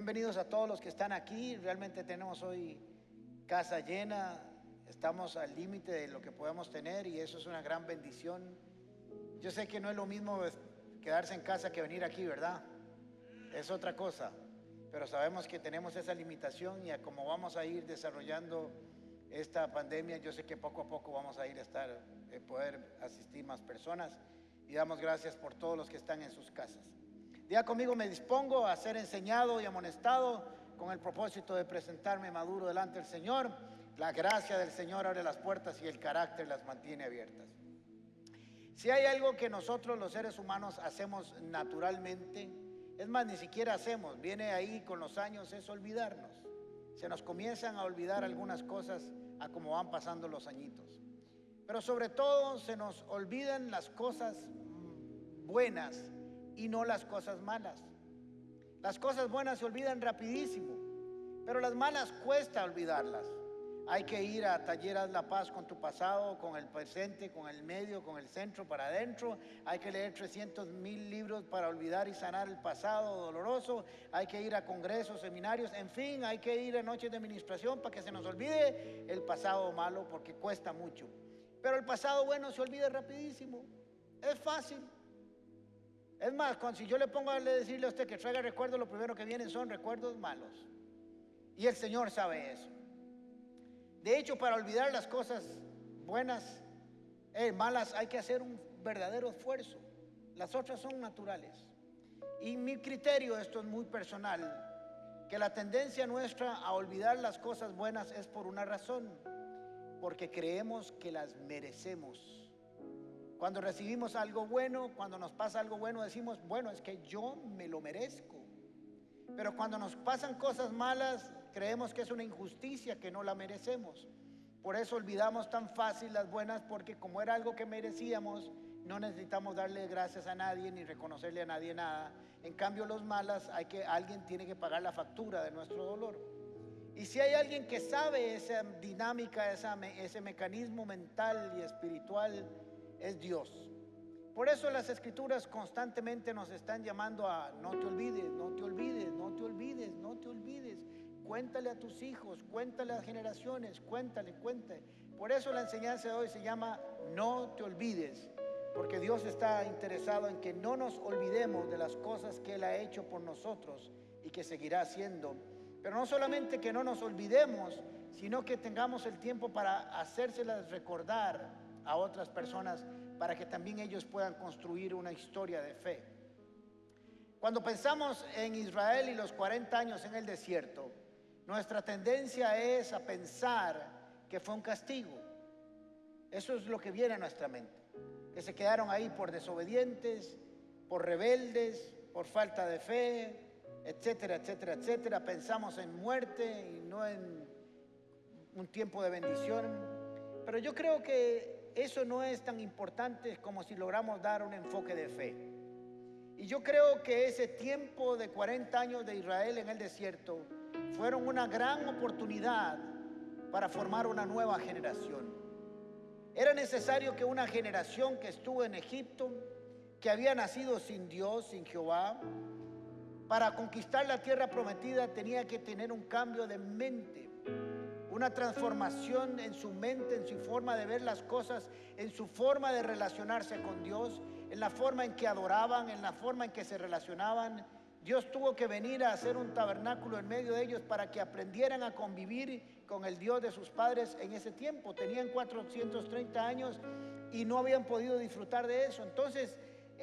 Bienvenidos a todos los que están aquí. Realmente tenemos hoy casa llena. Estamos al límite de lo que podemos tener y eso es una gran bendición. Yo sé que no es lo mismo quedarse en casa que venir aquí, ¿verdad? Es otra cosa. Pero sabemos que tenemos esa limitación y a como vamos a ir desarrollando esta pandemia, yo sé que poco a poco vamos a ir a poder asistir más personas y damos gracias por todos los que están en sus casas. Diga conmigo: me dispongo a ser enseñado y amonestado con el propósito de presentarme maduro delante del Señor. La gracia del Señor abre las puertas y el carácter las mantiene abiertas. Si hay algo que nosotros los seres humanos hacemos naturalmente, es más, ni siquiera hacemos, viene ahí con los años, es olvidarnos. Se nos comienzan a olvidar algunas cosas a como van pasando los añitos. Pero sobre todo se nos olvidan las cosas buenas y no las cosas malas. Las cosas buenas se olvidan rapidísimo, pero las malas cuesta olvidarlas. Hay que ir a Taller Haz la Paz con tu pasado, con el presente, con el medio, con el centro, para adentro. Hay que leer 300,000 libros para olvidar y sanar el pasado doloroso. Hay que ir a congresos, seminarios, en fin, hay que ir a noches de administración para que se nos olvide el pasado malo, porque cuesta mucho. Pero el pasado bueno se olvida rapidísimo. Es fácil. Es más, si yo le pongo a decirle a usted que traiga recuerdos, lo primero que vienen son recuerdos malos. Y el Señor sabe eso. De hecho, para olvidar las cosas buenas, malas, hay que hacer un verdadero esfuerzo. Las otras son naturales. Y mi criterio, esto es muy personal, que la tendencia nuestra a olvidar las cosas buenas es por una razón: porque creemos que las merecemos. Cuando recibimos algo bueno, cuando nos pasa algo bueno, decimos, bueno, es que yo me lo merezco. Pero cuando nos pasan cosas malas, creemos que es una injusticia, que no la merecemos. Por eso olvidamos tan fácil las buenas, porque como era algo que merecíamos, no necesitamos darle gracias a nadie ni reconocerle a nadie nada. En cambio, los malas, alguien tiene que pagar la factura de nuestro dolor. Y si hay alguien que sabe esa dinámica, ese mecanismo mental y espiritual, es Dios. Por eso las Escrituras constantemente nos están llamando a no te olvides, no te olvides, no te olvides, no te olvides. Cuéntale a tus hijos, cuéntale a las generaciones, cuéntale. Por eso la enseñanza de hoy se llama no te olvides, porque Dios está interesado en que no nos olvidemos de las cosas que Él ha hecho por nosotros y que seguirá haciendo. Pero no solamente que no nos olvidemos, sino que tengamos el tiempo para hacérselas recordar a otras personas, para que también ellos puedan construir una historia de fe. Cuando pensamos en Israel y los 40 años en el desierto, nuestra tendencia es a pensar que fue un castigo. Eso es lo que viene a nuestra mente, que se quedaron ahí por desobedientes, por rebeldes, por falta de fe, etcétera, etcétera, etcétera. Pensamos en muerte y no en un tiempo de bendición. Pero yo creo que eso no es tan importante como si logramos dar un enfoque de fe. Y yo creo que ese tiempo de 40 años de Israel en el desierto fueron una gran oportunidad para formar una nueva generación. Era necesario que una generación que estuvo en Egipto, que había nacido sin Dios, sin Jehová, para conquistar la tierra prometida tenía que tener un cambio de mente, una transformación en su mente, en su forma de ver las cosas, en su forma de relacionarse con Dios, en la forma en que adoraban, en la forma en que se relacionaban. Dios tuvo que venir a hacer un tabernáculo en medio de ellos para que aprendieran a convivir con el Dios de sus padres en ese tiempo. Tenían 430 años y no habían podido disfrutar de eso. Entonces,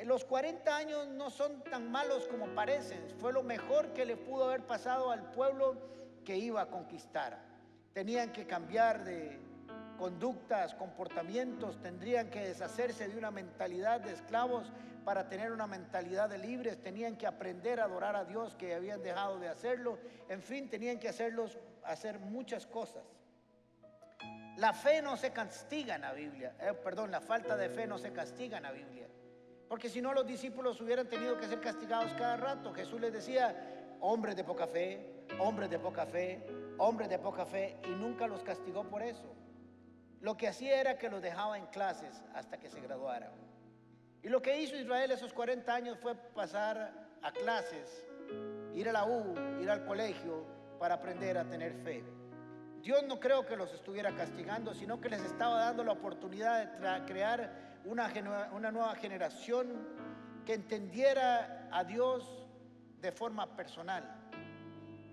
los 40 años no son tan malos como parecen. Fue lo mejor que le pudo haber pasado al pueblo que iba a conquistar. Tenían que cambiar de conductas, comportamientos, tendrían que deshacerse de una mentalidad de esclavos para tener una mentalidad de libres, tenían que aprender a adorar a Dios que habían dejado de hacerlo, en fin, tenían que hacer muchas cosas. La fe no se castiga en la Biblia, la falta de fe no se castiga en la Biblia, porque si no los discípulos hubieran tenido que ser castigados cada rato. Jesús les decía, hombres de poca fe, hombres de poca fe, hombres de poca fe, y nunca los castigó por eso. Lo que hacía era que los dejaba en clases hasta que se graduaran. Y lo que hizo Israel esos 40 años fue pasar a clases ir a la U, ir al colegio para aprender a tener fe. Dios no creo que los estuviera castigando, sino que les estaba dando la oportunidad de crear una nueva generación que entendiera a Dios de forma personal.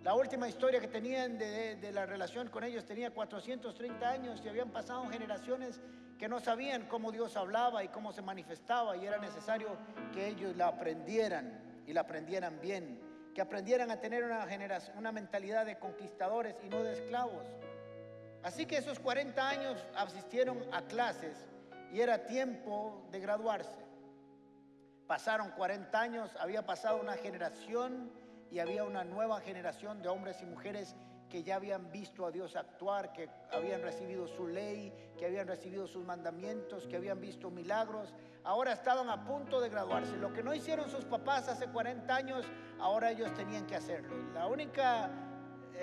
La última historia que tenían de la relación con ellos tenía 430 años y habían pasado generaciones que no sabían cómo Dios hablaba y cómo se manifestaba, y era necesario que ellos la aprendieran y la aprendieran bien, que aprendieran a tener una mentalidad de conquistadores y no de esclavos. Así que esos 40 años asistieron a clases y era tiempo de graduarse. Pasaron 40 años, había pasado una generación y había una nueva generación de hombres y mujeres que ya habían visto a Dios actuar, que habían recibido su ley, que habían recibido sus mandamientos, que habían visto milagros. Ahora estaban a punto de graduarse. Lo que no hicieron sus papás hace 40 años, ahora ellos tenían que hacerlo.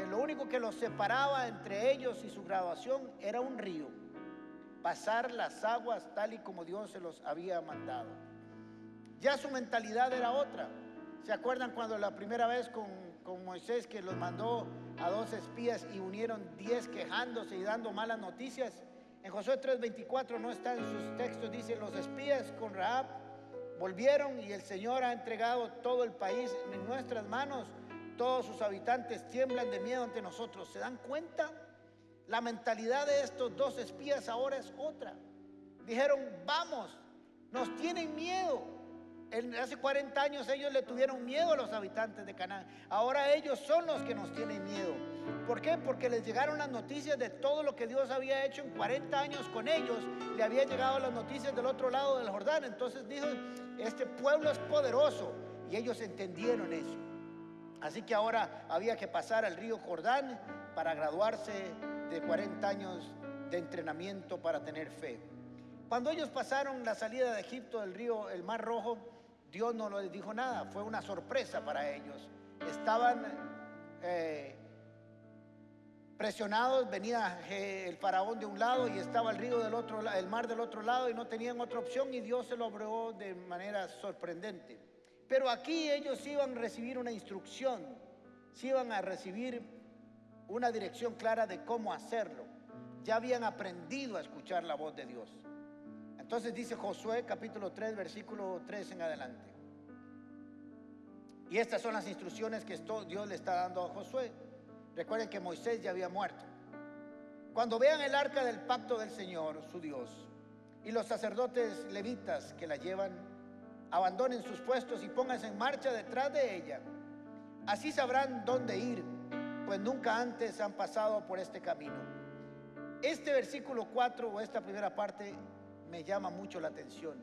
Lo único que los separaba entre ellos y su graduación era un río. Pasar las aguas tal y como Dios se los había mandado. Ya su mentalidad era otra. ¿Se acuerdan cuando la primera vez con Moisés, que los mandó a 2 espías y unieron 10 quejándose y dando malas noticias? En Josué 3:24 no está en sus textos, dice: los espías con Rahab volvieron y el Señor ha entregado todo el país en nuestras manos. Todos sus habitantes tiemblan de miedo ante nosotros. ¿Se dan cuenta? La mentalidad de estos 2 espías ahora es otra. Dijeron: vamos, nos tienen miedo. Hace 40 años ellos le tuvieron miedo a los habitantes de Canaán. Ahora ellos son los que nos tienen miedo. ¿Por qué? Porque les llegaron las noticias de todo lo que Dios había hecho en 40 años con ellos. Le había llegado las noticias del otro lado del Jordán. Entonces dijo: este pueblo es poderoso. Y ellos entendieron eso. Así que ahora había que pasar al río Jordán para graduarse de 40 años de entrenamiento para tener fe. Cuando ellos pasaron la salida de Egipto del río, el Mar Rojo, Dios no les dijo nada. Fue una sorpresa para ellos. Estaban presionados. Venía el faraón de un lado y estaba el río del otro, el mar del otro lado, y no tenían otra opción, y Dios se lo abrió de manera sorprendente. Pero aquí ellos iban a recibir una instrucción, sí iban a recibir una dirección clara de cómo hacerlo. Ya habían aprendido a escuchar la voz de Dios. Entonces dice Josué capítulo 3 versículo 3 en adelante. Y estas son las instrucciones que Dios le está dando a Josué. Recuerden que Moisés ya había muerto. Cuando vean el arca del pacto del Señor, su Dios, y los sacerdotes levitas que la llevan, abandonen sus puestos y pónganse en marcha detrás de ella. Así sabrán dónde ir, pues nunca antes han pasado por este camino. Este versículo 4 o esta primera parte me llama mucho la atención,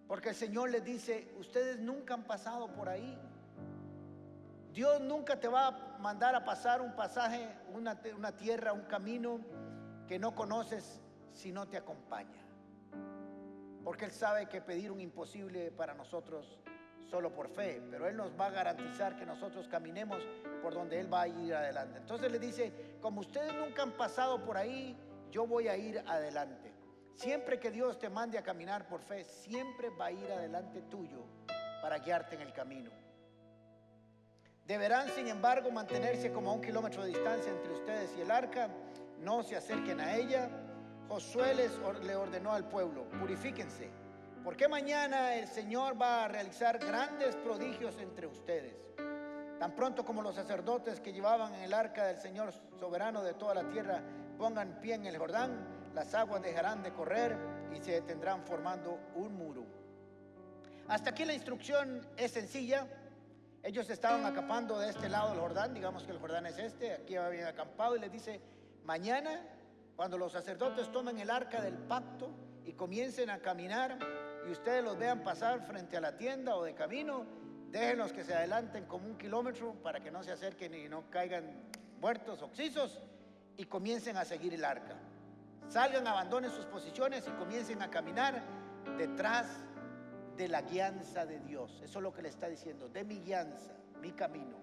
porque el Señor les dice: ustedes nunca han pasado por ahí. Dios nunca te va a mandar a pasar un pasaje, una tierra, un camino que no conoces si no te acompaña. Porque Él sabe que pedir un imposible para nosotros solo por fe, pero Él nos va a garantizar que nosotros caminemos por donde Él va a ir adelante. Entonces le dice: como ustedes nunca han pasado por ahí, yo voy a ir adelante. Siempre que Dios te mande a caminar por fe, siempre va a ir adelante tuyo para guiarte en el camino. Deberán, sin embargo, mantenerse como a 1 kilómetro de distancia entre ustedes y el arca. No se acerquen a ella. Josué le ordenó al pueblo: purifíquense, porque mañana el Señor va a realizar grandes prodigios entre ustedes. Tan pronto como los sacerdotes que llevaban en el arca del Señor soberano de toda la tierra pongan pie en el Jordán, las aguas dejarán de correr y se detendrán formando un muro. Hasta aquí la instrucción es sencilla. Ellos estaban acampando de este lado del Jordán, digamos que el Jordán es este, aquí habían acampado, y les dice: mañana, cuando los sacerdotes tomen el arca del pacto y comiencen a caminar y ustedes los vean pasar frente a la tienda o de camino, déjenlos que se adelanten como 1 kilómetro para que no se acerquen y no caigan muertos, oxisos, y comiencen a seguir el arca. Salgan, abandonen sus posiciones y comiencen a caminar detrás de la guianza de Dios. Eso es lo que le está diciendo: de mi guianza, mi camino.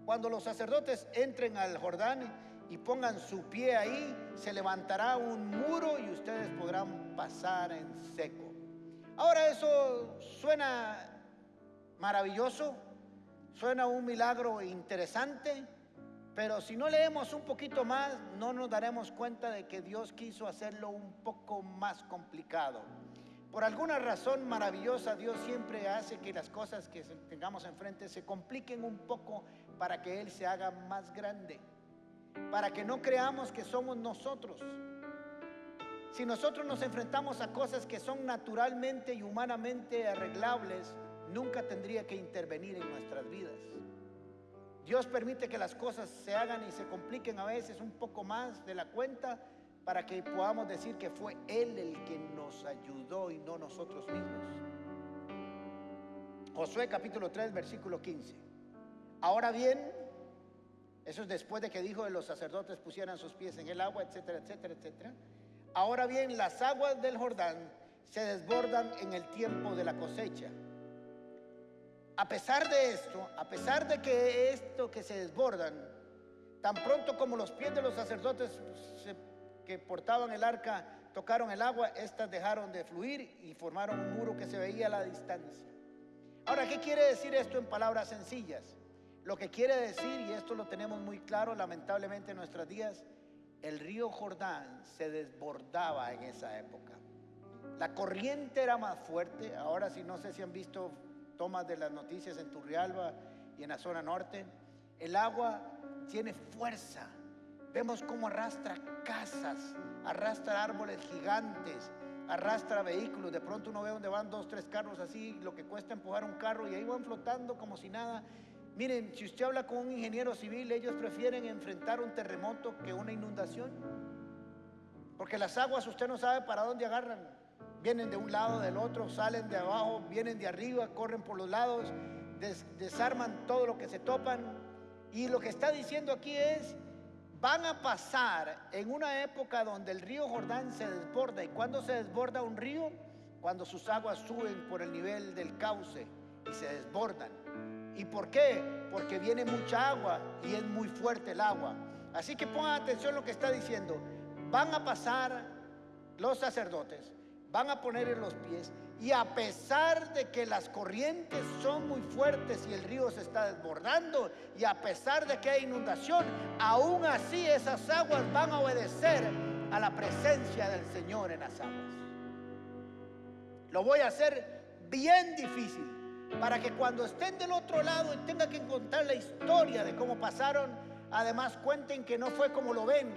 Cuando los sacerdotes entren al Jordán y pongan su pie ahí, se levantará un muro y ustedes podrán pasar en seco. Ahora, eso suena maravilloso, Suena un milagro interesante, pero si no leemos un poquito más, no nos daremos cuenta de que Dios quiso hacerlo un poco más complicado. Por alguna razón maravillosa, Dios siempre hace que las cosas que tengamos enfrente se compliquen un poco para que Él se haga más grande, para que no creamos que somos nosotros. Si nosotros nos enfrentamos a cosas que son naturalmente y humanamente arreglables, nunca tendría que intervenir en nuestras vidas. Dios permite que las cosas se hagan y se compliquen a veces un poco más de la cuenta para que podamos decir que fue Él el que nos ayudó y no nosotros mismos. Josué capítulo 3 versículo 15. Ahora bien, eso es después de que dijo que los sacerdotes pusieran sus pies en el agua, etcétera, etcétera, etcétera. Ahora bien, las aguas del Jordán se desbordan en el tiempo de la cosecha. A pesar de esto, a pesar de que esto que se desbordan, tan pronto como los pies de los sacerdotes que portaban el arca tocaron el agua, estas dejaron de fluir y formaron un muro que se veía a la distancia. Ahora, ¿qué quiere decir esto en palabras sencillas? Lo que quiere decir, y esto lo tenemos muy claro lamentablemente en nuestros días, el río Jordán se desbordaba en esa época. La corriente era más fuerte. Ahora, si no sé si han visto tomas de las noticias en Turrialba y en la zona norte, el agua tiene fuerza. Vemos cómo arrastra casas, arrastra árboles gigantes, arrastra vehículos. De pronto uno ve donde van 2, 3 carros así, lo que cuesta empujar un carro, y ahí van flotando como si nada. Miren, si usted habla con un ingeniero civil, ellos prefieren enfrentar un terremoto que una inundación, porque las aguas usted no sabe para dónde agarran. Vienen de un lado, del otro, salen de abajo, vienen de arriba, corren por los lados, desarman todo lo que se topan. Y lo que está diciendo aquí es, van a pasar en una época donde el río Jordán se desborda. ¿Y cuándo se desborda un río? Cuando sus aguas suben por el nivel del cauce y se desbordan. ¿Y por qué? Porque viene mucha agua y es muy fuerte el agua. Así que pongan atención a lo que está diciendo. Van a pasar los sacerdotes, van a poner en los pies, y a pesar de que las corrientes son muy fuertes y el río se está desbordando, y a pesar de que hay inundación, aún así esas aguas van a obedecer a la presencia del Señor en las aguas. Lo voy a hacer bien difícil para que cuando estén del otro lado y tengan que contar la historia de cómo pasaron, además cuenten que no fue como lo ven.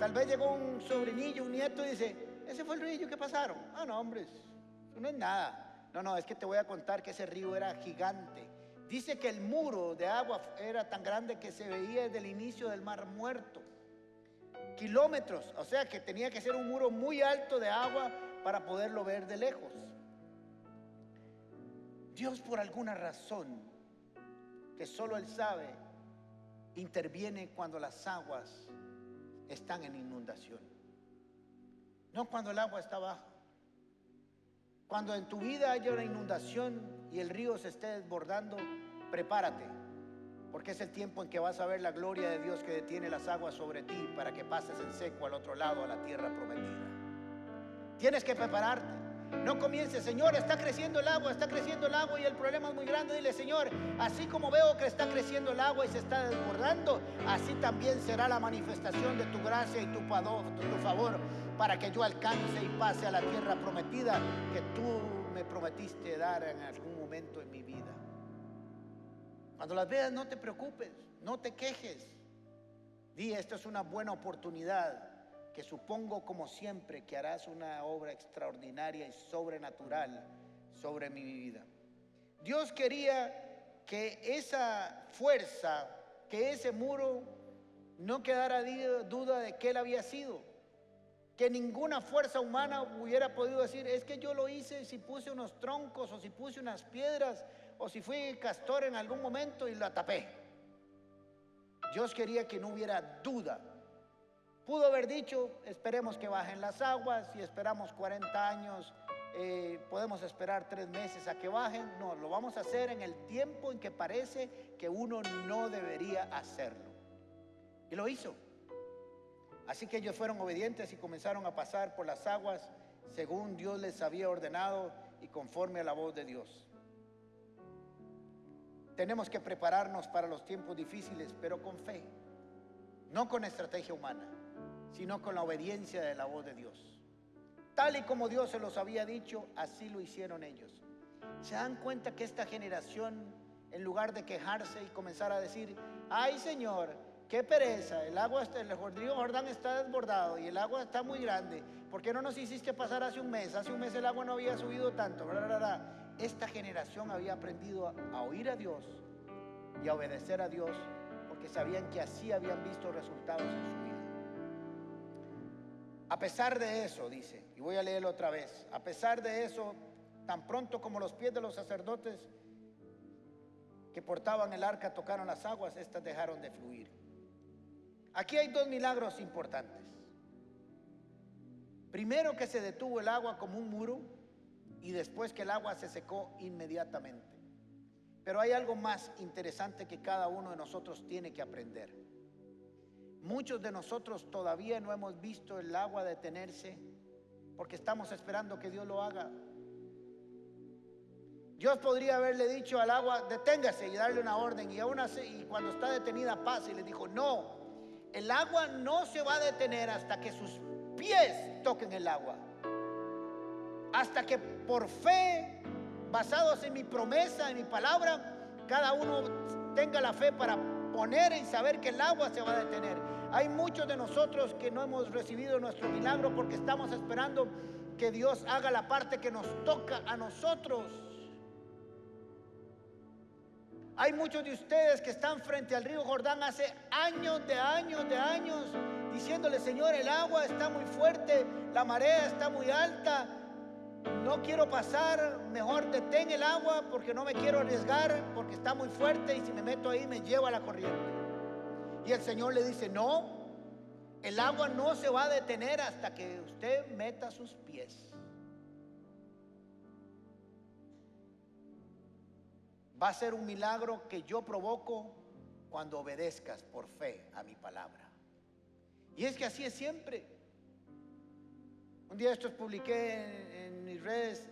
Tal vez llegó un sobrinillo, un nieto, y dice: ese fue el río que pasaron. Ah, no, hombre, eso no es nada. No, es que te voy a contar que ese río era gigante. Dice que el muro de agua era tan grande que se veía desde el inicio del Mar Muerto. Kilómetros, o sea que tenía que ser un muro muy alto de agua para poderlo ver de lejos. Dios, por alguna razón que solo Él sabe, interviene cuando las aguas están en inundación, no cuando el agua está baja. Cuando en tu vida haya una inundación y el río se esté desbordando, prepárate, porque es el tiempo en que vas a ver la gloria de Dios que detiene las aguas sobre ti para que pases en seco al otro lado, a la tierra prometida. Tienes que prepararte. No comiences: Señor, está creciendo el agua y el problema es muy grande. Dile: Señor, así como veo que está creciendo el agua y se está desbordando, así también será la manifestación de tu gracia y tu favor, para que yo alcance y pase a la tierra prometida que tú me prometiste dar en algún momento en mi vida. Cuando las veas, no te preocupes, no te quejes. Di: esto es una buena oportunidad, que supongo, como siempre, que harás una obra extraordinaria y sobrenatural sobre mi vida. Dios quería que esa fuerza, que ese muro, no quedara duda de que Él había sido. Que ninguna fuerza humana hubiera podido decir: es que yo lo hice, si puse unos troncos, o si puse unas piedras, o si fui castor en algún momento y la tapé. Dios quería que no hubiera duda. Pudo haber dicho: esperemos que bajen las aguas, y esperamos 40 años, podemos esperar 3 meses a que bajen. No, lo vamos a hacer en el tiempo en que parece que uno no debería hacerlo. Y lo hizo. Así que ellos fueron obedientes y comenzaron a pasar por las aguas según Dios les había ordenado y conforme a la voz de Dios. Tenemos que prepararnos para los tiempos difíciles, pero con fe, no con estrategia humana, sino con la obediencia de la voz de Dios. Tal y como Dios se los había dicho, así lo hicieron ellos. ¿Se dan cuenta que esta generación, en lugar de quejarse y comenzar a decir: ay Señor, qué pereza, el río Jordán está desbordado y el agua está muy grande, ¿por qué no nos hiciste pasar hace un mes? Hace un mes el agua no había subido tanto. Esta generación había aprendido a oír a Dios y a obedecer a Dios, porque sabían que así habían visto resultados en su vida. A pesar de eso, dice, y voy a leerlo otra vez, a pesar de eso, tan pronto como los pies de los sacerdotes que portaban el arca tocaron las aguas, estas dejaron de fluir. Aquí hay dos milagros importantes. Primero, que se detuvo el agua como un muro, y después que el agua se secó inmediatamente. Pero hay algo más interesante que cada uno de nosotros tiene que aprender. Muchos de nosotros todavía no hemos visto el agua detenerse porque estamos esperando que Dios lo haga. Dios podría haberle dicho al agua: deténgase, y darle una orden, y aún así, y cuando está detenida, pasa, y le dijo: no, el agua no se va a detener hasta que sus pies toquen el agua, hasta que por fe, basados en mi promesa, en mi palabra, cada uno tenga la fe para poner y saber que el agua se va a detener. Hay muchos de nosotros que no hemos recibido nuestro milagro porque estamos esperando que Dios haga la parte que nos toca a nosotros. Hay muchos de ustedes que están frente al río Jordán hace años, diciéndole: Señor, el agua está muy fuerte, la marea está muy alta, no quiero pasar, mejor detén el agua porque no me quiero arriesgar, porque está muy fuerte, y si me meto ahí me lleva la corriente. Y el Señor le dice: no, el agua no se va a detener hasta que usted meta sus pies. Va a ser un milagro que yo provoco cuando obedezcas por fe a mi palabra. Y es que así es siempre. Un día estos publiqué en mis redes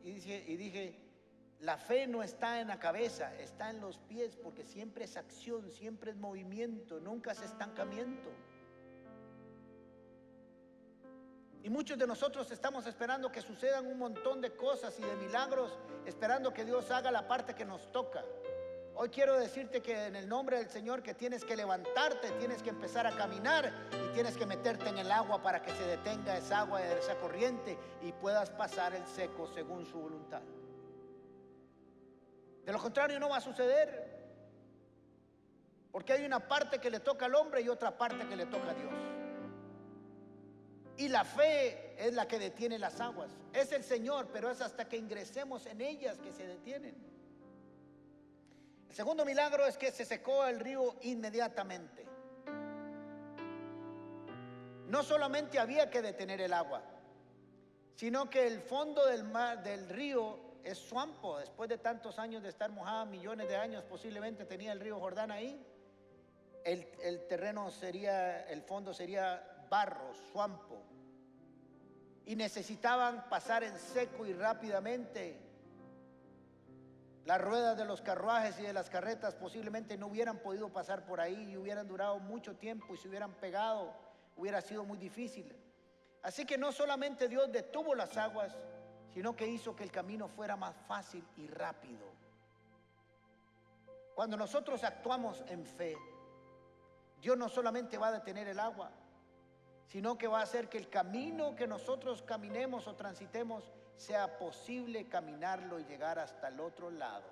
y dije: la fe no está en la cabeza, está en los pies, porque siempre es acción, siempre es movimiento, nunca es estancamiento. Y muchos de nosotros estamos esperando que sucedan un montón de cosas y de milagros, esperando que Dios haga la parte que nos toca. Hoy quiero decirte que en el nombre del Señor, que tienes que levantarte, tienes que empezar a caminar y tienes que meterte en el agua para que se detenga esa agua, esa corriente, y puedas pasar el seco según su voluntad. De lo contrario no va a suceder, porque hay una parte que le toca al hombre y otra parte que le toca a Dios. Y la fe es la que detiene las aguas. Es el Señor, pero es hasta que ingresemos en ellas que se detienen. El segundo milagro es que se secó el río inmediatamente. No solamente había que detener el agua, sino que el fondo del río es suampo. Después de tantos años de estar mojada, millones de años posiblemente tenía el río Jordán ahí. El terreno sería, el fondo sería barro, suampo, y necesitaban pasar en seco y rápidamente. Las ruedas de los carruajes y de las carretas posiblemente no hubieran podido pasar por ahí y hubieran durado mucho tiempo, y se hubieran pegado, hubiera sido muy difícil. Así que no solamente Dios detuvo las aguas, sino que hizo que el camino fuera más fácil y rápido. Cuando nosotros actuamos en fe, Dios no solamente va a detener el agua, sino que va a hacer que el camino que nosotros caminemos o transitemos sea posible caminarlo y llegar hasta el otro lado.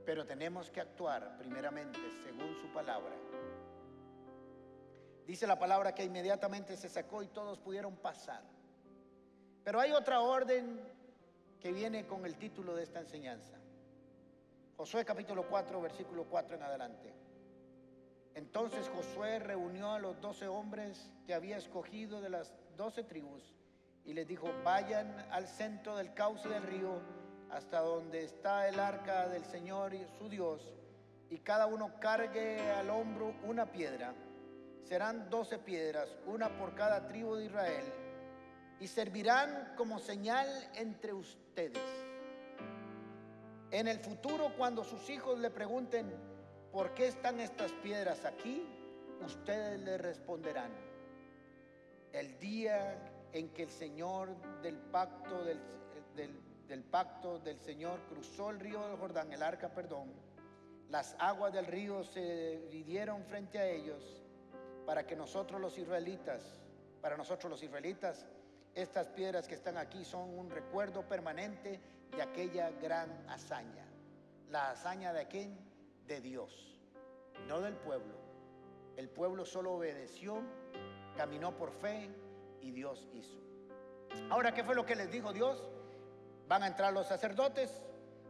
Pero tenemos que actuar primeramente según su palabra. Dice la palabra que inmediatamente se sacó y todos pudieron pasar. Pero hay otra orden que viene con el título de esta enseñanza. Josué capítulo 4, versículo 4 en adelante. Entonces Josué reunió a los 12 hombres que había escogido de las 12 tribus y les dijo: vayan al centro del cauce del río hasta donde está el arca del Señor su Dios, y cada uno cargue al hombro una piedra. Serán 12 piedras, una por cada tribu de Israel, y servirán como señal entre ustedes. En el futuro, cuando sus hijos le pregunten ¿por qué están estas piedras aquí?, ustedes le responderán: el día en que el Señor del pacto del Señor cruzó el río del Jordán, el arca, perdón, las aguas del río se dividieron frente a ellos. Para nosotros los israelitas, estas piedras que están aquí son un recuerdo permanente de aquella gran hazaña. La hazaña de quién? De Dios, no del pueblo. El pueblo solo obedeció, caminó por fe y Dios hizo. Ahora, ¿qué fue lo que les dijo Dios? Van a entrar los sacerdotes,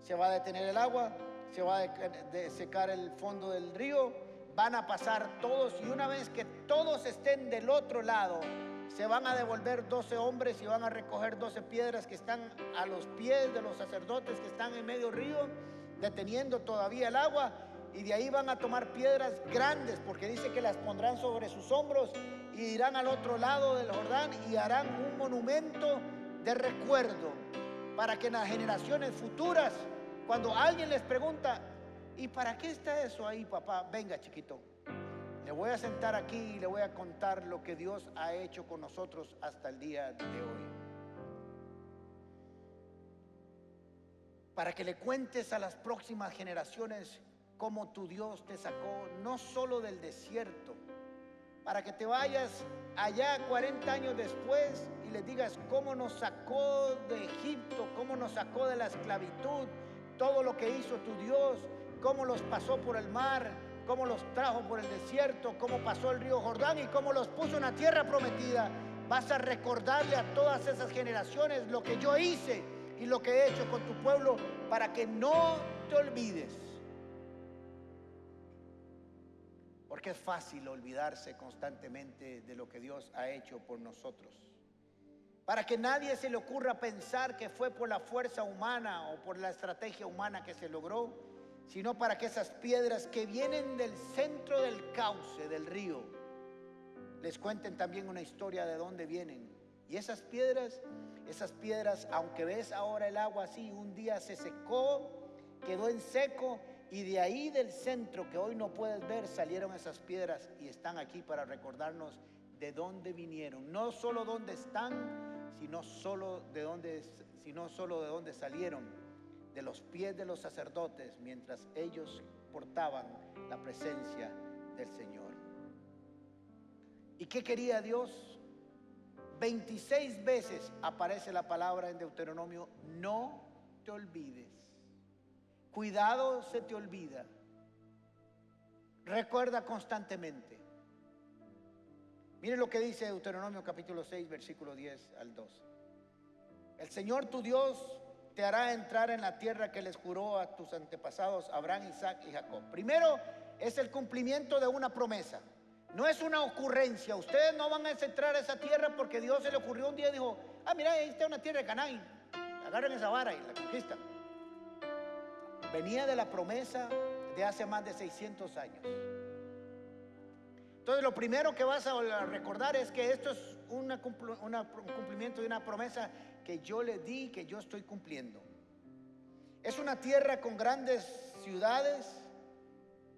se va a detener el agua, se va a secar el fondo del río, van a pasar todos, y una vez que todos estén del otro lado, se van a devolver 12 hombres y van a recoger 12 piedras que están a los pies de los sacerdotes que están en medio río, deteniendo todavía el agua, y de ahí van a tomar piedras grandes, porque dice que las pondrán sobre sus hombros y irán al otro lado del Jordán y harán un monumento de recuerdo, para que en las generaciones futuras, cuando alguien les pregunta ¿y para qué está eso ahí, papá? Venga, chiquito, le voy a sentar aquí y le voy a contar lo que Dios ha hecho con nosotros hasta el día de hoy. Para que le cuentes a las próximas generaciones cómo tu Dios te sacó no solo del desierto, para que te vayas allá 40 años después y les digas cómo nos sacó de Egipto, cómo nos sacó de la esclavitud, todo lo que hizo tu Dios, cómo los pasó por el mar, cómo los trajo por el desierto, cómo pasó el río Jordán y cómo los puso en la tierra prometida. Vas a recordarle a todas esas generaciones lo que yo hice y lo que he hecho con tu pueblo, para que no te olvides. Porque es fácil olvidarse constantemente de lo que Dios ha hecho por nosotros. Para que nadie se le ocurra pensar que fue por la fuerza humana o por la estrategia humana que se logró, sino para que esas piedras que vienen del centro del cauce del río les cuenten también una historia de dónde vienen. Y esas piedras, aunque ves ahora el agua así, un día se secó, quedó en seco, y de ahí del centro que hoy no puedes ver salieron esas piedras y están aquí para recordarnos de dónde vinieron, no solo dónde están, sino solo de dónde salieron, de los pies de los sacerdotes mientras ellos portaban la presencia del Señor. ¿Y qué quería Dios? 26 veces aparece la palabra en Deuteronomio: no te olvides. Cuidado, se te olvida. Recuerda constantemente. Mire lo que dice Deuteronomio capítulo 6, versículo 10 al 12. El Señor tu Dios te hará entrar en la tierra que les juró a tus antepasados Abraham, Isaac y Jacob. Primero es el cumplimiento de una promesa. No es una ocurrencia. Ustedes no van a entrar a esa tierra porque Dios se le ocurrió un día y dijo: mira, ahí está una tierra de Canaán, agarren esa vara y la conquistan. Venía de la promesa de hace más de 600 años. Entonces lo primero que vas a recordar es que esto es un cumplimiento de una promesa que yo le di, que yo estoy cumpliendo. Es una tierra con grandes ciudades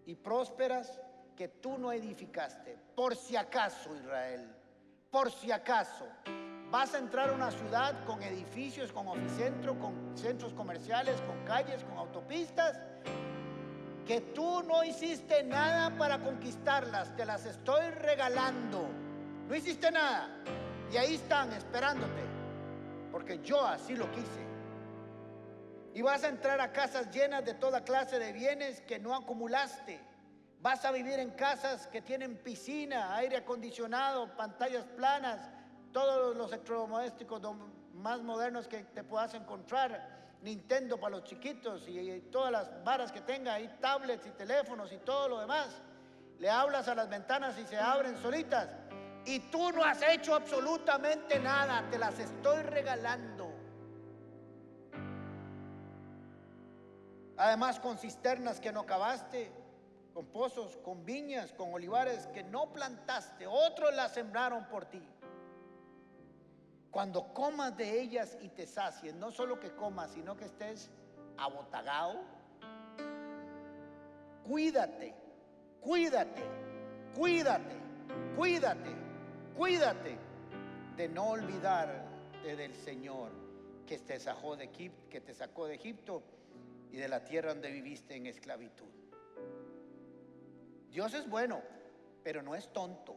y prósperas que tú no edificaste. Por si acaso, Israel, por si acaso vas a entrar a una ciudad con edificios, con oficentro, con centros comerciales, con calles, con autopistas, que tú no hiciste nada para conquistarlas, te las estoy regalando. No hiciste nada y ahí están esperándote, porque yo así lo quise. Y vas a entrar a casas llenas de toda clase de bienes que no acumulaste. Vas a vivir en casas que tienen piscina, aire acondicionado, pantallas planas, todos los electrodomésticos más modernos que te puedas encontrar, Nintendo para los chiquitos y todas las varas que tenga, y tablets y teléfonos y todo lo demás. Le hablas a las ventanas y se abren solitas. Y tú no has hecho absolutamente nada, te las estoy regalando. Además, con cisternas que no cavaste, con pozos, con viñas, con olivares que no plantaste, otros las sembraron por ti. Cuando comas de ellas y te sacies, no solo que comas, sino que estés abotagado. Cuídate, cuídate, cuídate, cuídate, cuídate de no olvidarte del Señor que te sacó de Egipto y de la tierra donde viviste en esclavitud. Dios es bueno, pero no es tonto.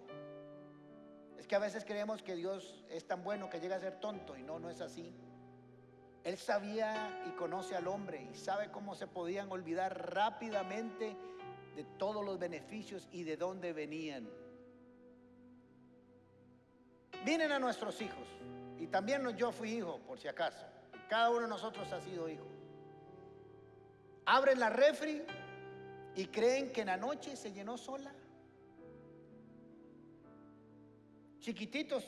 Es que a veces creemos que Dios es tan bueno que llega a ser tonto, y no es así. Él sabía y conoce al hombre y sabe cómo se podían olvidar rápidamente de todos los beneficios y de dónde venían. Miren a nuestros hijos, y también yo fui hijo, por si acaso. Cada uno de nosotros ha sido hijo. Abren la refri y creen que en la noche se llenó sola. Chiquititos,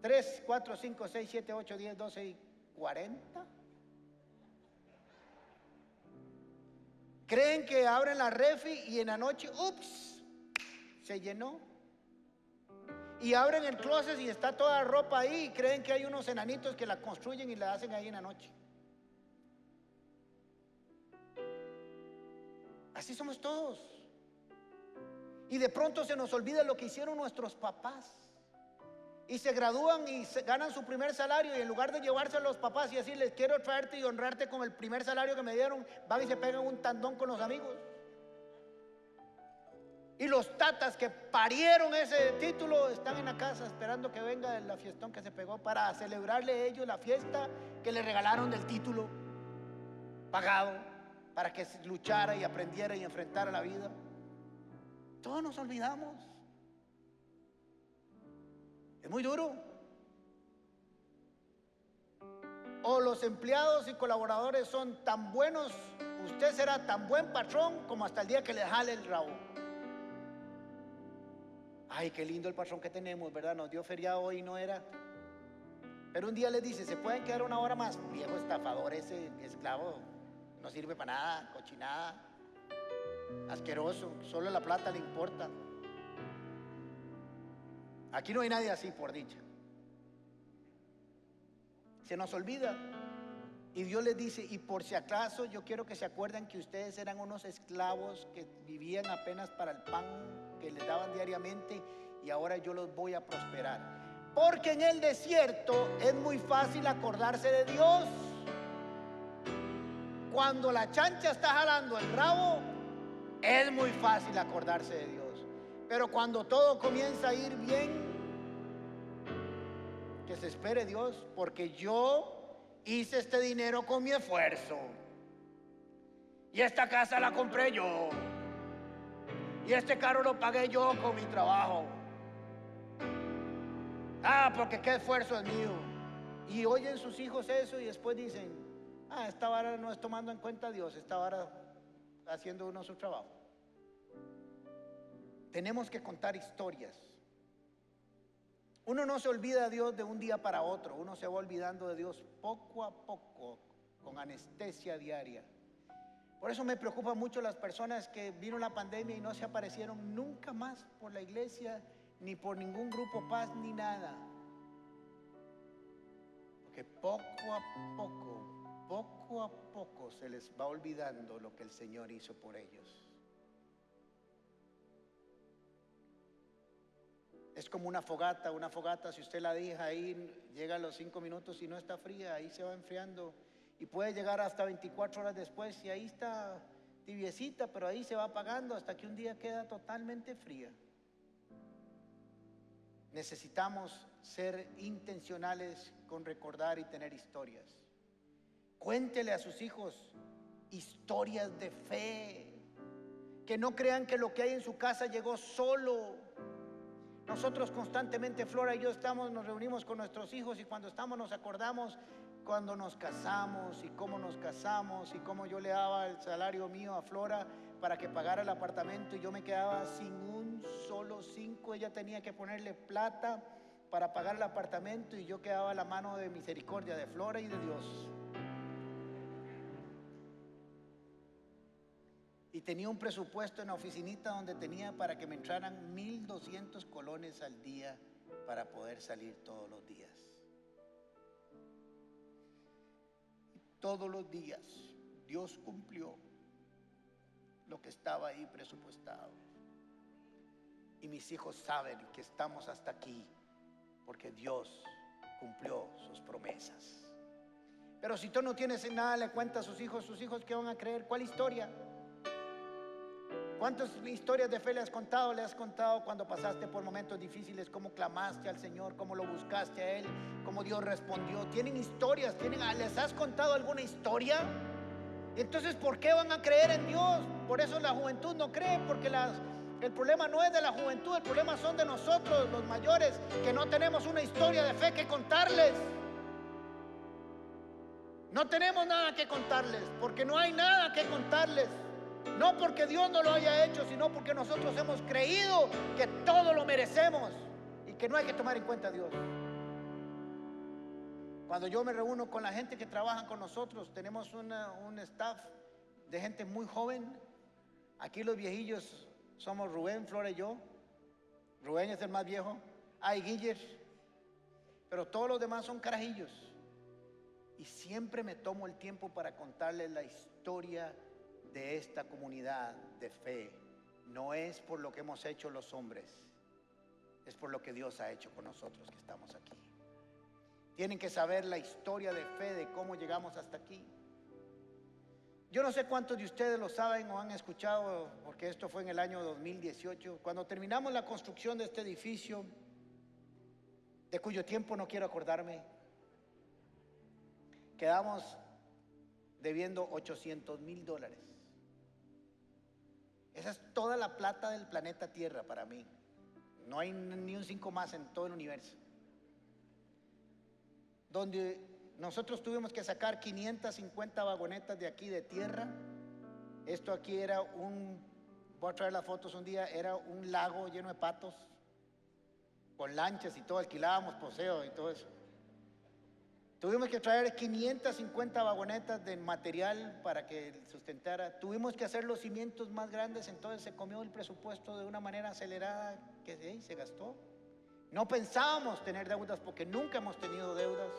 3, 4, 5, 6, 7, 8, 10, 12 y 40. Creen que abren la refri y en la noche, ups, se llenó. Y abren el closet y está toda la ropa ahí y creen que hay unos enanitos que la construyen y la hacen ahí en la noche. Así somos todos. Y de pronto se nos olvida lo que hicieron nuestros papás. Y se gradúan y ganan su primer salario, y en lugar de llevarse a los papás y decirles quiero traerte y honrarte con el primer salario que me dieron, van y se pegan un tandón con los amigos. Y los tatas que parieron ese título están en la casa esperando que venga la fiestón que se pegó para celebrarle a ellos la fiesta que le regalaron del título pagado, para que luchara y aprendiera y enfrentara la vida. Todos nos olvidamos. Es muy duro. O los empleados y colaboradores son tan buenos, usted será tan buen patrón como hasta el día que le jale el rabo. Ay, qué lindo el patrón que tenemos, ¿verdad? Nos dio feriado hoy, no era. Pero un día les dice, ¿se pueden quedar una hora más? Viejo estafador ese, esclavo, no sirve para nada, cochinada, asqueroso, solo la plata le importa. Aquí no hay nadie así, por dicha. Se nos olvida. Y Dios les dice, y por si acaso yo quiero que se acuerden que ustedes eran unos esclavos que vivían apenas para el pan que les daban diariamente, y ahora yo los voy a prosperar. Porque en el desierto es muy fácil acordarse de Dios. Cuando la chancha está jalando el rabo, es muy fácil acordarse de Dios. Pero cuando todo comienza a ir bien, que se espere Dios, porque yo hice este dinero con mi esfuerzo, y esta casa la compré yo, y este carro lo pagué yo con mi trabajo. Porque qué esfuerzo es mío. Y oyen sus hijos eso y después dicen, esta vara no es tomando en cuenta a Dios, esta vara haciendo uno su trabajo. Tenemos que contar historias. Uno no se olvida de Dios de un día para otro, uno se va olvidando de Dios poco a poco, con anestesia diaria. Por eso me preocupa mucho las personas que vino la pandemia y no se aparecieron nunca más por la iglesia, ni por ningún grupo paz, ni nada. Porque poco a poco se les va olvidando lo que el Señor hizo por ellos. Es como una fogata, si usted la deja ahí, llega a los 5 minutos y no está fría, ahí se va enfriando y puede llegar hasta 24 horas después y ahí está tibiecita, pero ahí se va apagando hasta que un día queda totalmente fría. Necesitamos ser intencionales con recordar y tener historias. Cuéntele a sus hijos historias de fe, que no crean que lo que hay en su casa llegó solo. Nosotros constantemente, Flora y yo nos reunimos con nuestros hijos y cuando estamos nos acordamos cuando nos casamos y cómo nos casamos y cómo yo le daba el salario mío a Flora para que pagara el apartamento y yo me quedaba sin un solo 5. Ella tenía que ponerle plata para pagar el apartamento y yo quedaba a la mano de misericordia de Flora y de Dios. Y tenía un presupuesto en la oficinita donde tenía para que me entraran 1,200 colones al día para poder salir todos los días. Todos los días, Dios cumplió lo que estaba ahí presupuestado. Y mis hijos saben que estamos hasta aquí porque Dios cumplió sus promesas. Pero si tú no tienes nada, le cuentas a sus hijos ¿qué van a creer? ¿Cuál historia? ¿Cuántas historias de fe le has contado? Le has contado cuando pasaste por momentos difíciles, cómo clamaste al Señor, cómo lo buscaste a Él, cómo Dios respondió. ¿Tienen historias? ¿Les has contado alguna historia? Entonces, ¿por qué van a creer en Dios? Por eso la juventud no cree, porque el problema no es de la juventud, el problema son de nosotros, los mayores, que no tenemos una historia de fe que contarles. No tenemos nada que contarles, porque no hay nada que contarles. No porque Dios no lo haya hecho, sino porque nosotros hemos creído que todo lo merecemos y que no hay que tomar en cuenta a Dios. Cuando yo me reúno con la gente que trabaja con nosotros, tenemos un staff de gente muy joven. Aquí los viejillos somos Rubén, Flora y yo. Rubén es el más viejo. Hay Guiller. Pero todos los demás son carajillos. Y siempre me tomo el tiempo para contarles la historia de esta comunidad de fe. No es por lo que hemos hecho los hombres, es por lo que Dios ha hecho con nosotros que estamos aquí. Tienen que saber la historia de fe de cómo llegamos hasta aquí. Yo no sé cuántos de ustedes lo saben o han escuchado, porque esto fue en el año 2018, cuando terminamos la construcción de este edificio, de cuyo tiempo no quiero acordarme, quedamos debiendo $800,000. Esa es toda la plata del planeta Tierra para mí. No hay ni un 5 más en todo el universo. Donde nosotros tuvimos que sacar 550 vagonetas de aquí de tierra. Esto aquí era voy a traer las fotos un día, era un lago lleno de patos, con lanchas y todo, alquilábamos poseo y todo eso. Tuvimos que traer 550 vagonetas de material para que sustentara. Tuvimos que hacer los cimientos más grandes, entonces se comió el presupuesto de una manera acelerada que se gastó. No pensábamos tener deudas porque nunca hemos tenido deudas.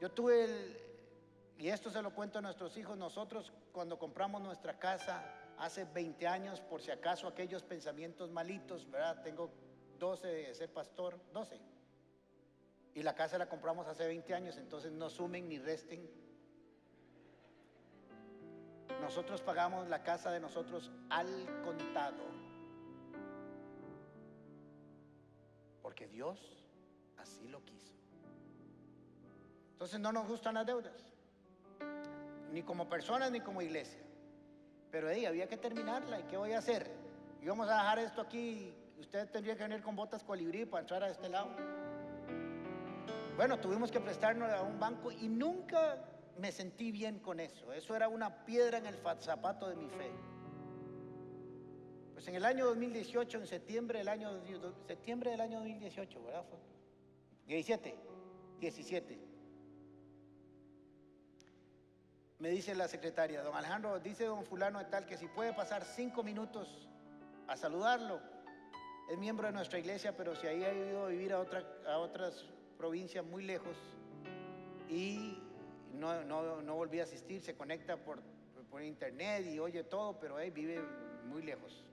Yo y esto se lo cuento a nuestros hijos, nosotros cuando compramos nuestra casa hace 20 años, por si acaso aquellos pensamientos malitos, ¿verdad? Tengo 12 de ser pastor, 12. Y la casa la compramos hace 20 años, entonces no sumen ni resten. Nosotros pagamos la casa de nosotros al contado. Porque Dios así lo quiso. Entonces no nos gustan las deudas, ni como personas ni como iglesia. Pero había que terminarla. ¿Y qué voy a hacer? Íbamos a dejar esto aquí. Usted tendría que venir con botas colibrí para entrar a este lado. Bueno, tuvimos que prestarnos a un banco y nunca me sentí bien con eso. Eso era una piedra en el zapato de mi fe. Pues en el año 2018, en septiembre del año 2018, ¿verdad? 17. Me dice la secretaria, don Alejandro, dice don fulano de tal que si puede pasar 5 minutos a saludarlo. Es miembro de nuestra iglesia, pero se ha ido a vivir a otras provincias muy lejos y no volví a asistir. Se conecta por internet y oye todo, pero vive muy lejos.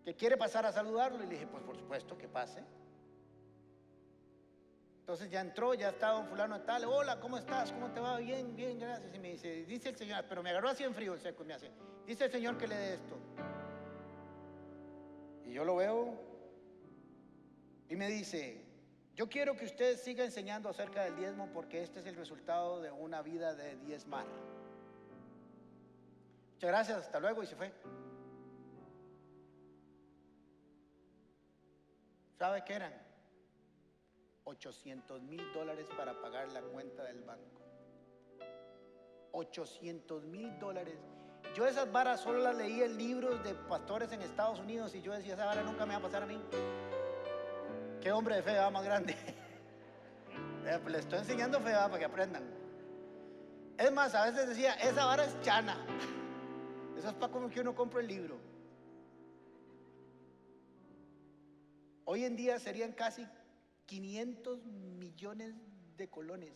¿Que quiere pasar a saludarlo? Y le dije, pues por supuesto que pase. Entonces ya entró, ya está don fulano de tal. Hola, ¿cómo estás? ¿Cómo te va? Bien, bien, gracias. Y me dice el Señor, pero me agarró así en frío, seco, me hace, dice el Señor que le dé esto. Y yo lo veo y me dice, yo quiero que usted siga enseñando acerca del diezmo porque este es el resultado de una vida de diezmar. Muchas gracias, hasta luego, y se fue. ¿Sabe qué eran? $800,000 para pagar la cuenta del banco. $800,000. Yo esas varas solo las leía en libros de pastores en Estados Unidos y yo decía, esa vara nunca me va a pasar a mí. Qué hombre de fe más grande. Pues les estoy enseñando fe para que aprendan. Es más, a veces decía, esa vara es chana. Eso es para como que uno compra el libro. Hoy en día serían casi 500 millones de colones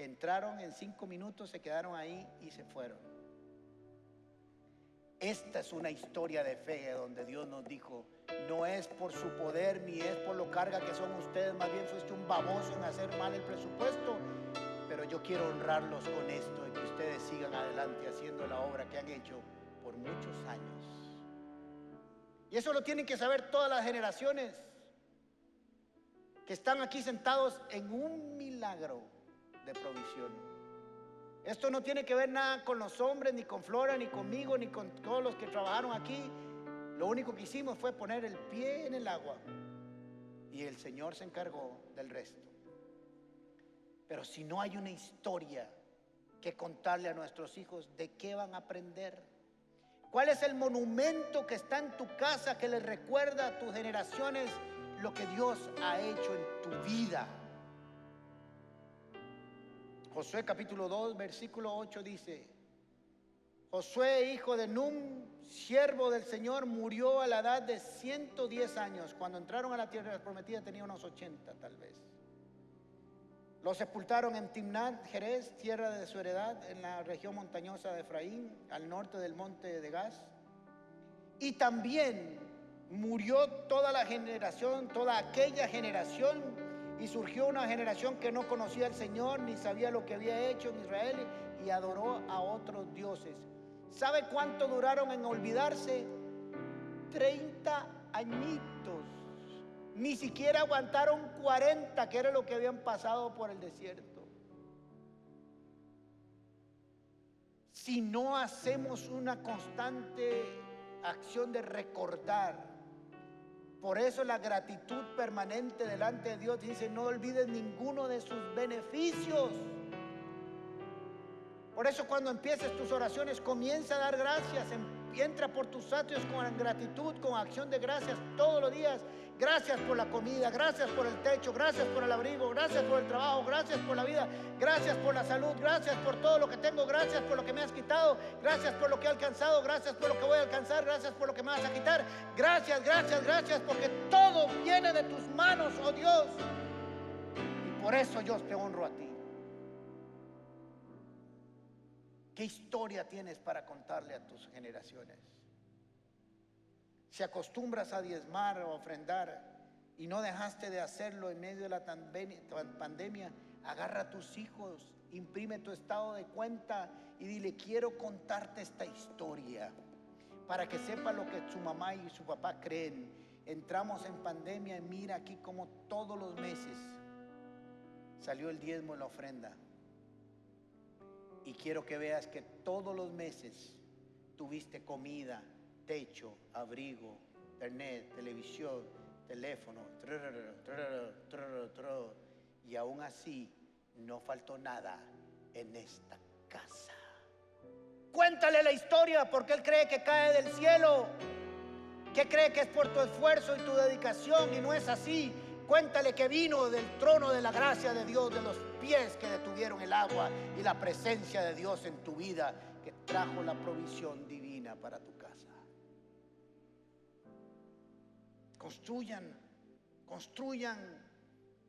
que entraron en 5 minutos, se quedaron ahí y se fueron. Esta es una historia de fe donde Dios nos dijo: no es por su poder ni es por lo carga que son ustedes, más bien fuiste un baboso en hacer mal el presupuesto, pero yo quiero honrarlos con esto y que ustedes sigan adelante haciendo la obra que han hecho por muchos años. Y eso lo tienen que saber todas las generaciones que están aquí sentados en un milagro de provisión. Esto no tiene que ver nada con los hombres, ni con Flora, ni conmigo, ni con todos los que trabajaron aquí. Lo único que hicimos fue poner el pie en el agua y el Señor se encargó del resto. Pero si no hay una historia que contarle a nuestros hijos, ¿de qué van a aprender? ¿Cuál es el monumento que está en tu casa que les recuerda a tus generaciones lo que Dios ha hecho en tu vida? Josué capítulo 2 versículo 8 dice: Josué, hijo de Nun, siervo del Señor, murió a la edad de 110 años. Cuando entraron a la tierra prometida tenía unos 80 tal vez. Lo sepultaron en Timnat Jerez, tierra de su heredad, en la región montañosa de Efraín, al norte del monte de Gaz. Y también murió toda la generación, toda aquella generación, y surgió una generación que no conocía al Señor, ni sabía lo que había hecho en Israel, y adoró a otros dioses. ¿Sabe cuánto duraron en olvidarse? 30 añitos. Ni siquiera aguantaron 40, que era lo que habían pasado por el desierto. Si no hacemos una constante acción de recordar, por eso la gratitud permanente delante de Dios dice: no olvides ninguno de sus beneficios. Por eso cuando empieces tus oraciones, comienza a dar gracias. Entra por tus atrios con gratitud, con acción de gracias todos los días. Gracias por la comida, gracias por el techo, gracias por el abrigo, gracias por el trabajo, gracias por la vida, gracias por la salud, gracias por todo lo que tengo, gracias por lo que me has quitado, gracias por lo que he alcanzado, gracias por lo que voy a alcanzar, gracias por lo que me vas a quitar. Gracias, gracias, gracias, porque todo viene de tus manos, oh Dios. Y por eso yo te honro a ti. ¿Qué historia tienes para contarle a tus generaciones? Si acostumbras a diezmar o ofrendar y no dejaste de hacerlo en medio de la pandemia, agarra a tus hijos, imprime tu estado de cuenta y dile: quiero contarte esta historia para que sepa lo que su mamá y su papá creen. Entramos en pandemia y mira aquí como todos los meses salió el diezmo y la ofrenda. Y quiero que veas que todos los meses tuviste comida, techo, abrigo, internet, televisión, teléfono, y aún así no faltó nada en esta casa. Cuéntale la historia, porque él cree que cae del cielo, que cree que es por tu esfuerzo y tu dedicación, y no es así. Cuéntale que vino del trono de la gracia de Dios, de los pies que detuvieron el agua y la presencia de Dios en tu vida, que trajo la provisión divina para tu casa. Construyan,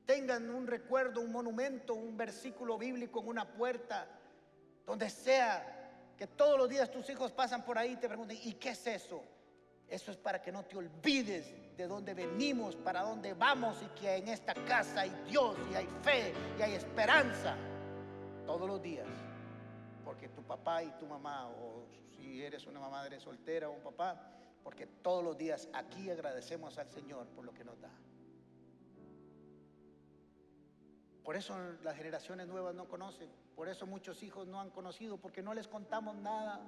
tengan un recuerdo, un monumento, un versículo bíblico en una puerta, donde sea, que todos los días tus hijos pasan por ahí y te pregunten: ¿y qué es eso? Eso es para que no te olvides de dónde venimos, para dónde vamos, y que en esta casa hay Dios y hay fe y hay esperanza todos los días. Porque tu papá y tu mamá, o si eres una mamá, eres soltera, o un papá, porque todos los días aquí agradecemos al Señor por lo que nos da. Por eso las generaciones nuevas no conocen, por eso muchos hijos no han conocido, porque no les contamos nada.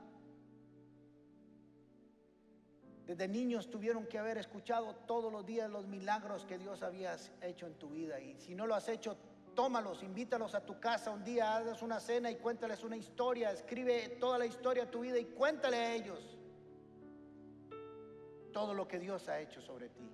Desde niños tuvieron que haber escuchado todos los días los milagros que Dios había hecho en tu vida. Y si no lo has hecho, tómalos, invítalos a tu casa un día, hazles una cena y cuéntales una historia. Escribe toda la historia de tu vida y cuéntale a ellos todo lo que Dios ha hecho sobre ti.